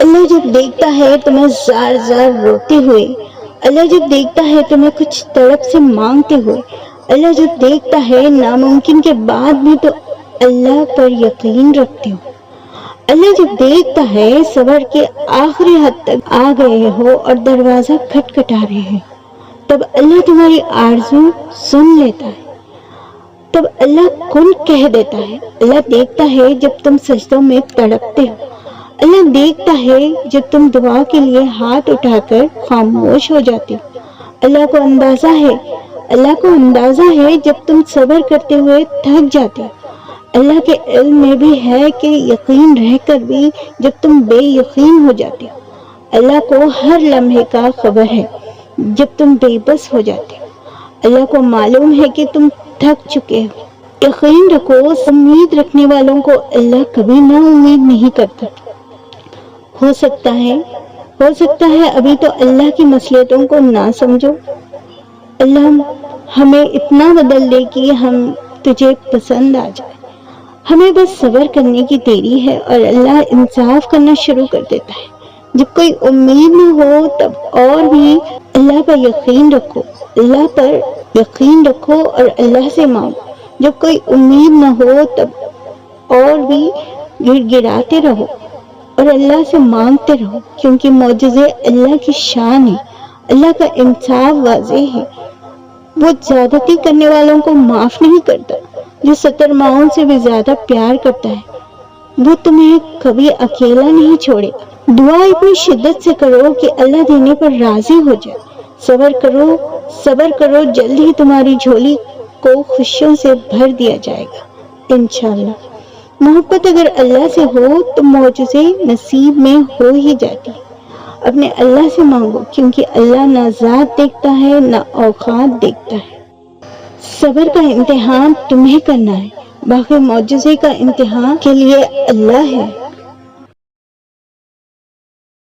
اللہ جب دیکھتا ہے تمہیں زار زار روتے ہوئے، اللہ جب دیکھتا ہے تمہیں کچھ تڑپ سے مانگتے ہوئے، اللہ جب دیکھتا ہے ناممکن کے بعد بھی تو اللہ پر یقین رکھتے ہو، اللہ جب دیکھتا ہے صبر کے آخری حد تک آ گئے ہو اور دروازہ کھٹکھٹا رہے ہیں، تب اللہ تمہاری آرزو سن لیتا ہے، تب اللہ کن کہہ دیتا ہے۔ اللہ دیکھتا ہے جب تم سجدوں میں تڑپتے ہو، اللہ دیکھتا ہے جب تم دعا کے لیے ہاتھ اٹھا کر خاموش ہو جاتے ہو، اللہ کو اندازہ ہے جب تم صبر کرتے ہوئے تھک جاتے ہو، اللہ کے علم میں بھی ہے کہ یقین رہ کر بھی جب تم بے یقین ہو جاتے ہو، اللہ کو ہر لمحے کا خبر ہے جب تم بے بس ہو جاتے ہو، اللہ کو معلوم ہے کہ تم تھک چکے ہو۔ یقین رکھو، امید رکھنے والوں کو اللہ کبھی نا امید نہیں کرتا۔ ہو سکتا ہے ابھی تو اللہ کی مصلحتوں کو نہ سمجھو، اللہ ہمیں اتنا بدل دے کہ ہم تجھے پسند آ جائے، ہمیں بس صبر کرنے کی دیری ہے اور اللہ انصاف کرنا شروع کر دیتا ہے۔ جب کوئی امید نہ ہو تب اور بھی اللہ پر یقین رکھو، اللہ پر یقین رکھو اور اللہ سے مانگو۔ جب کوئی امید نہ ہو تب اور بھی گڑ گڑاتے رہو اور اللہ سے مانگتے رہو، کیونکہ معجزے اللہ کی شان ہے، اللہ کا انصاف واضح ہے، وہ زیادتی کرنے والوں کو معاف نہیں کرتا، جو 70 ماؤں سے بھی زیادہ پیار کرتا ہے وہ تمہیں کبھی اکیلا نہیں چھوڑے گا۔ دعا اتنی شدت سے کرو کہ اللہ دینے پر راضی ہو جائے۔ صبر کرو، جلد ہی تمہاری جھولی کو خوشیوں سے بھر دیا جائے گا انشاءاللہ۔ محبت اگر اللہ سے ہو تو معجزے نصیب میں ہو ہی جاتی۔ اپنے اللہ سے مانگو، کیونکہ اللہ نہ ذات دیکھتا ہے نہ اوقات دیکھتا ہے۔ صبر کا امتحان تمہیں کرنا ہے، باقی معجزے کا امتحان کے لیے اللہ ہے۔